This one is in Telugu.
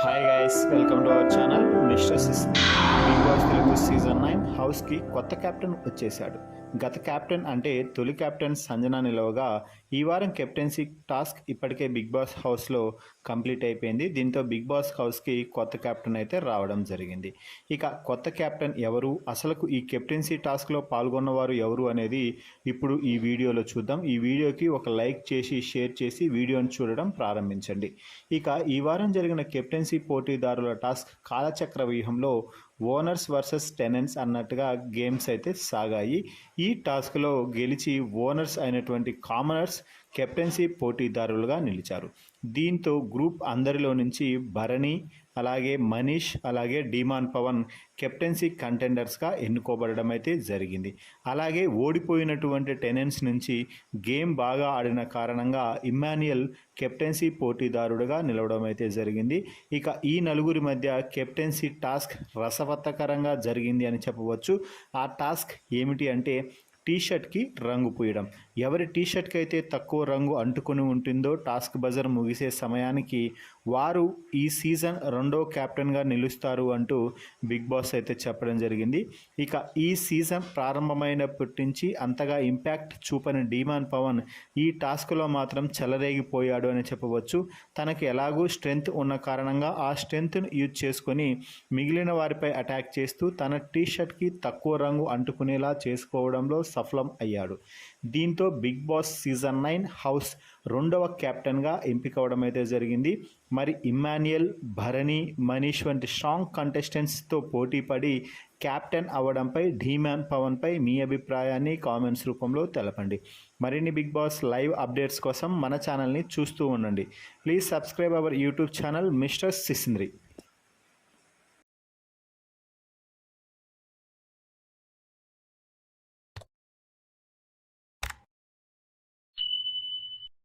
Hi guys, welcome to our channel mister sis. Bigg Boss Telugu season 9 హౌస్కి కొత్త కెప్టెన్ వచ్చేశాడు. గత కెప్టెన్ అంటే తొలి కెప్టెన్ సంజన నిలవగా ఈ వారం కెప్టెన్సీ టాస్క్ ఇప్పటికే బిగ్ బాస్ హౌస్లో కంప్లీట్ అయిపోయింది. దీంతో బిగ్ బాస్ హౌస్కి కొత్త కెప్టెన్ అయితే రావడం జరిగింది. ఇక కొత్త కెప్టెన్ ఎవరు, అసలుకు ఈ కెప్టెన్సీ టాస్క్లో పాల్గొన్నవారు ఎవరు అనేది ఇప్పుడు ఈ వీడియోలో చూద్దాం. ఈ వీడియోకి ఒక లైక్ చేసి షేర్ చేసి వీడియోని చూడడం ప్రారంభించండి. ఇక ఈ వారం జరిగిన కెప్టెన్సీ పోటీదారుల టాస్క్ కాలచక్ర వ్యూహంలో ఓనర్స్ వర్సెస్ టెనెంట్స్ అన్నట్టుగా గేమ్స్ అయితే సాగాయి. ఈ టాస్క్లో గెలిచి ఓనర్స్ అయినటువంటి కామనర్స్ కెప్టెన్సీ పోటీదారులుగా నిలిచారు. దీంతో గ్రూప్ అందరిలో నుంచి భరణి, అలాగే మనీష్, అలాగే డీమాన్ పవన్ కెప్టెన్సీ కంటెండర్స్గా ఎన్నుకోబడడం అయితే జరిగింది. అలాగే ఓడిపోయినటువంటి టెనెంట్స్ నుంచి గేమ్ బాగా ఆడిన కారణంగా ఇమ్మాన్యుయల్ కెప్టెన్సీ పోటీదారుడుగా నిలవడం అయితే జరిగింది. ఇక ఈ నలుగురి మధ్య కెప్టెన్సీ టాస్క్ రసవత్తకరంగా జరిగింది అని చెప్పవచ్చు. ఆ టాస్క్ ఏమిటి అంటే టీషర్ట్కి రంగు పూయడం. ఎవరి టీషర్ట్కి అయితే తక్కువ రంగు అంటుకొని ఉంటుందో టాస్క్ బజర్ ముగిసే సమయానికి వారు ఈ సీజన్ 2వ కెప్టెన్గా నిలుస్తారు అంటూ బిగ్ బాస్ అయితే చెప్పడం జరిగింది. ఇక ఈ సీజన్ ప్రారంభమైనప్పటి నుంచి అంతగా ఇంపాక్ట్ చూపని డీమాన్ పవన్ ఈ టాస్క్లో మాత్రం చెలరేగిపోయాడు అని చెప్పవచ్చు. తనకి ఎలాగూ స్ట్రెంగ్త్ ఉన్న కారణంగా ఆ స్ట్రెంగ్త్ను యూజ్ చేసుకొని మిగిలిన వారిపై అటాక్ చేస్తూ తన టీషర్ట్కి తక్కువ రంగు అంటుకునేలా చేసుకోవడంలో సఫలం అయ్యాడు. దీంతో బిగ్ బాస్ సీజన్ 9 హౌస్ 2వ కెప్టెన్గా ఎంపికవడం అయితే జరిగింది. మరి ఇమ్మాన్యుయల్, భరణి, మనీష్ వంటి స్ట్రాంగ్ కంటెస్టెంట్స్తో పోటీపడి కెప్టెన్ అవ్వడంపై డీమాన్ పవన్పై మీ అభిప్రాయాన్ని కామెంట్స్ రూపంలో తెలపండి. మరిన్ని బిగ్ బాస్ లైవ్ అప్డేట్స్ కోసం మన ఛానల్ని చూస్తూ ఉండండి. Please subscribe our YouTube channel mister సిసింద్రి.